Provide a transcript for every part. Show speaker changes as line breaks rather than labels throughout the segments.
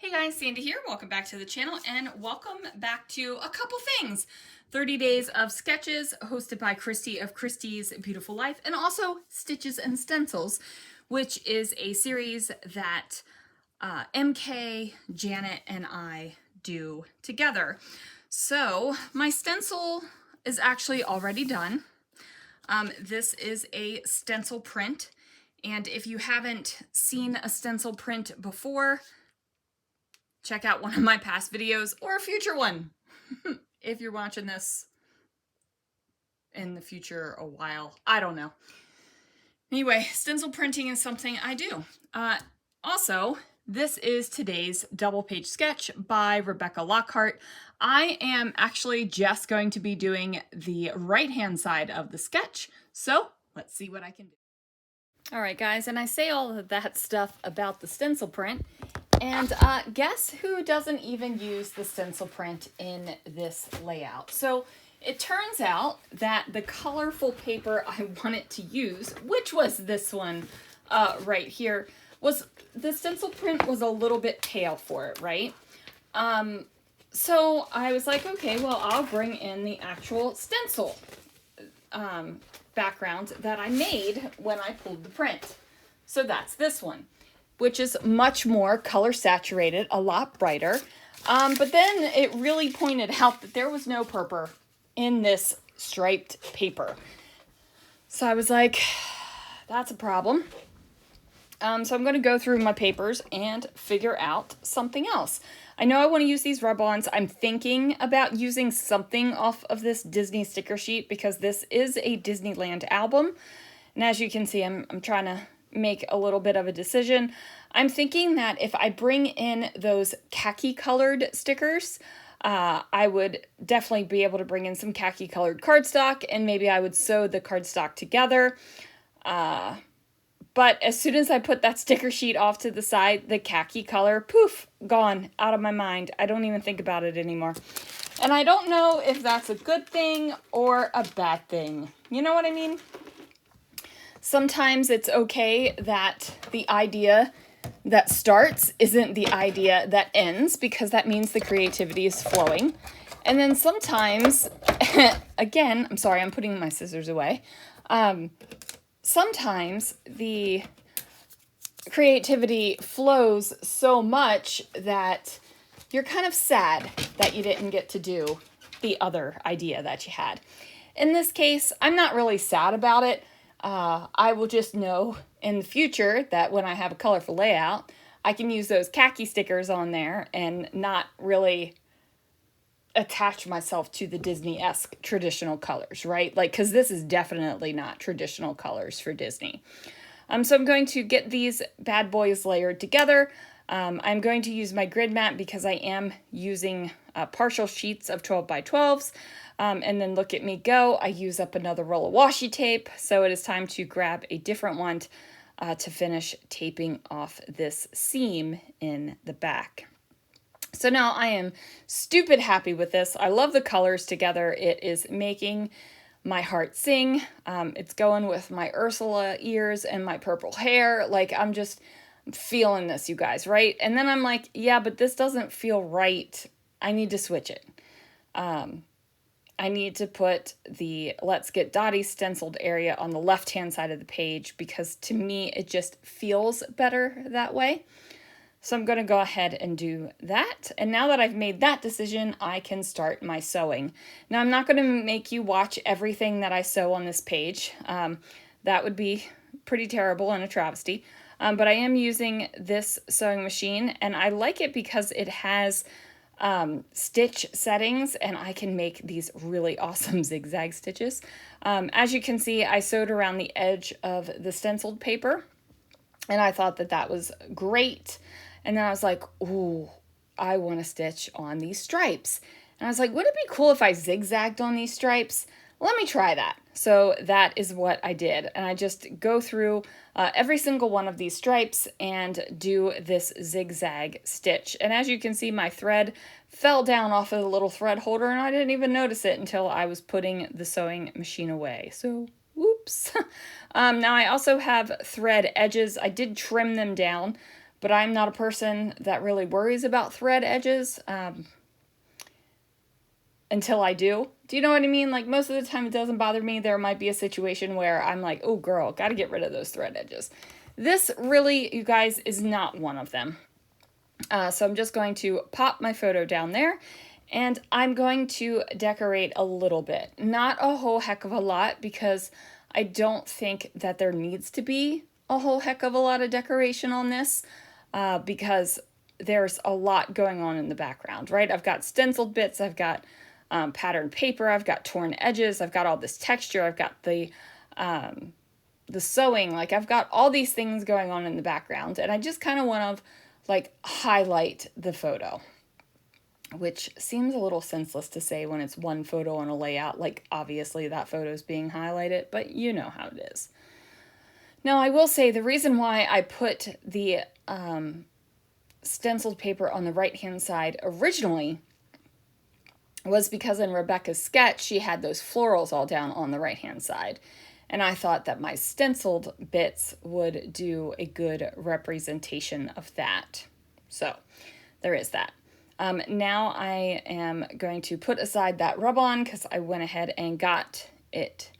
Hey guys, Sandy here. Welcome back to the channel and welcome back to a couple things. 30 Days of Sketches hosted by Christy of Christy's Beautiful Life, and also Stitches and Stencils, which is a series that MK, Janet, and I do together. So my stencil is actually already done. This is a stencil print, and if you haven't seen a stencil print before, check out one of my past videos or a future one if you're watching this in the future a while. I don't know. Anyway, stencil printing is something I do. Also, this is today's double page sketch by Rebecca Lockhart. I am actually just going to be doing the right-hand side of the sketch, so let's see what I can do. All right, guys, and I say all of that stuff about the stencil print, and guess who doesn't even use the stencil print in this layout? So it turns out that the colorful paper I wanted to use, which was this one right here, was the stencil print was a little bit pale for it, right? So I was like, okay, well, I'll bring in the actual stencil background that I made when I pulled the print. So that's this one, which is much more color saturated, a lot brighter. But then it really pointed out that there was no purple in this striped paper. So I was like, that's a problem. So I'm going to go through my papers and figure out something else. I know I want to use these rub-ons. I'm thinking about using something off of this Disney sticker sheet because this is a Disneyland album. And as you can see, I'm trying to make a little bit of a decision. I'm thinking that if I bring in those khaki colored stickers, I would definitely be able to bring in some khaki colored cardstock, and maybe I would sew the cardstock together. But as soon as I put that sticker sheet off to the side, the khaki color, poof, gone, out of my mind. I don't even think about it anymore. And I don't know if that's a good thing or a bad thing. You know what I mean? Sometimes it's okay that the idea that starts isn't the idea that ends, because that means the creativity is flowing. And then sometimes, again, I'm sorry, I'm putting my scissors away. Sometimes the creativity flows so much that you're kind of sad that you didn't get to do the other idea that you had. In this case, I'm not really sad about it. I will just know in the future that when I have a colorful layout, I can use those khaki stickers on there and not really attach myself to the Disney-esque traditional colors, right? Like, because this is definitely not traditional colors for Disney. So I'm going to get these bad boys layered together. I'm going to use my grid mat because I am using partial sheets of 12 by 12s. And then look at me go. I use up another roll of washi tape. So it is time to grab a different one to finish taping off this seam in the back. So now I am stupid happy with this. I love the colors together. It is making my heart sing. It's going with my Ursula ears and my purple hair. Like, I'm just feeling this, you guys, right? And then I'm like, yeah, but this doesn't feel right. I need to switch it. I need to put the Let's Get Dottie stenciled area on the left-hand side of the page because to me, it just feels better that way. So I'm going to go ahead and do that. And now that I've made that decision, I can start my sewing. Now, I'm not going to make you watch everything that I sew on this page. That would be pretty terrible and a travesty. But I am using this sewing machine, and I like it because it has stitch settings, and I can make these really awesome zigzag stitches. As you can see, I sewed around the edge of the stenciled paper, and I thought that that was great. And then I was like, ooh, I want to stitch on these stripes. And I was like, wouldn't it be cool if I zigzagged on these stripes? Let me try that. So that is what I did. And I just go through every single one of these stripes and do this zigzag stitch. And as you can see, my thread fell down off of the little thread holder, and I didn't even notice it until I was putting the sewing machine away. So, whoops. Now I also have thread edges. I did trim them down, but I'm not a person that really worries about thread edges until I do. Do you know what I mean? Like, most of the time it doesn't bother me. There might be a situation where I'm like, oh girl, gotta get rid of those thread edges. This really, you guys, is not one of them. So I'm just going to pop my photo down there, and I'm going to decorate a little bit. Not a whole heck of a lot, because I don't think that there needs to be a whole heck of a lot of decoration on this, because there's a lot going on in the background, right? I've got stenciled bits, I've got patterned paper, I've got torn edges, I've got all this texture, I've got the sewing, like I've got all these things going on in the background, and I just kind of want to like highlight the photo, which seems a little senseless to say when it's one photo on a layout. Like, obviously that photo is being highlighted, but you know how it is. Now, I will say the reason why I put the stenciled paper on the right-hand side originally was because in Rebecca's sketch, she had those florals all down on the right-hand side. And I thought that my stenciled bits would do a good representation of that. So there is that. Now I am going to put aside that rub-on because I went ahead and got it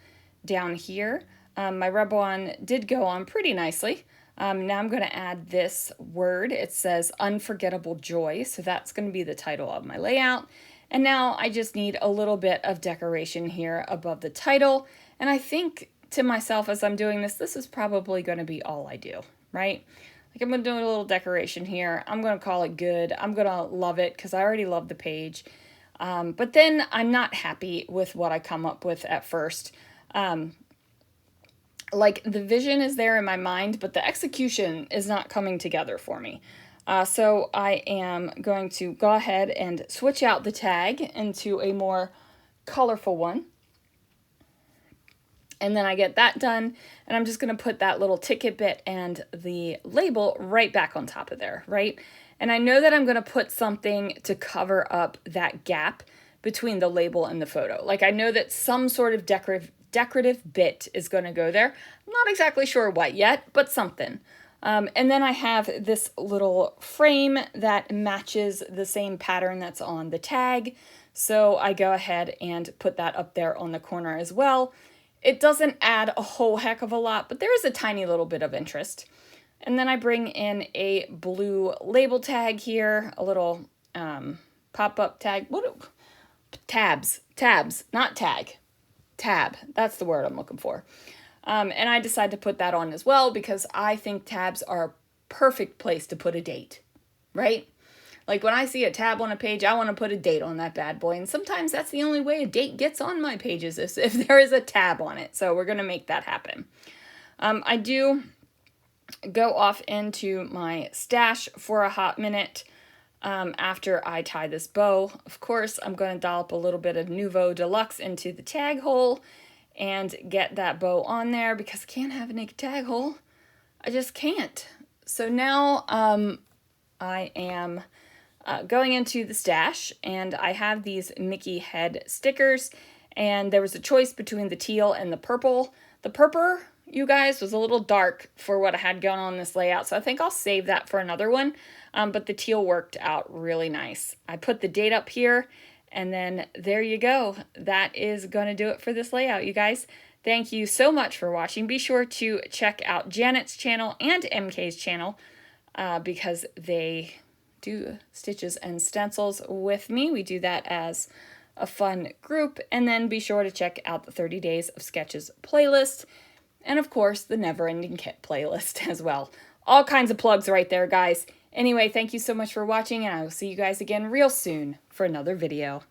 down here. My rub-on did go on pretty nicely. Now I'm going to add this word. It says Unforgettable Joy, so that's going to be the title of my layout. And now I just need a little bit of decoration here above the title. And I think to myself as I'm doing this, this is probably going to be all I do, right? Like, I'm going to do a little decoration here. I'm going to call it good. I'm going to love it because I already love the page. But then I'm not happy with what I come up with at first. Like, the vision is there in my mind, but the execution is not coming together for me. So I am going to go ahead and switch out the tag into a more colorful one. And then I get that done, and I'm just going to put that little ticket bit and the label right back on top of there, right? And I know that I'm going to put something to cover up that gap between the label and the photo. Like, I know that some sort of decorative bit is going to go there. I'm not exactly sure what yet, but something. And then I have this little frame that matches the same pattern that's on the tag. So I go ahead and put that up there on the corner as well. It doesn't add a whole heck of a lot, but there is a tiny little bit of interest. And then I bring in a blue label tag here, a little pop-up tag. Tabs, not tag. Tab, that's the word I'm looking for. And I decided to put that on as well because I think tabs are a perfect place to put a date, right? Like, when I see a tab on a page, I want to put a date on that bad boy. And sometimes that's the only way a date gets on my pages is if there is a tab on it. So we're going to make that happen. I do go off into my stash for a hot minute after I tie this bow. Of course, I'm going to dollop a little bit of Nouveau Deluxe into the tag hole and get that bow on there because I can't have a naked tag hole. I just can't. So now I am going into the stash, and I have these Mickey head stickers, and there was a choice between the teal and the purple. The purple, you guys, was a little dark for what I had going on this layout, so I think I'll save that for another one, but the teal worked out really nice. I put the date up here, and then there you go. That is going to do it for this layout, you guys. Thank you so much for watching. Be sure to check out Janet's channel and MK's channel because they do stitches and stencils with me. We do that as a fun group. And then be sure to check out the 30 Days of Sketches playlist. And of course, the Never Ending Kit playlist as well. All kinds of plugs right there, guys. Anyway, thank you so much for watching, and I will see you guys again real soon for another video.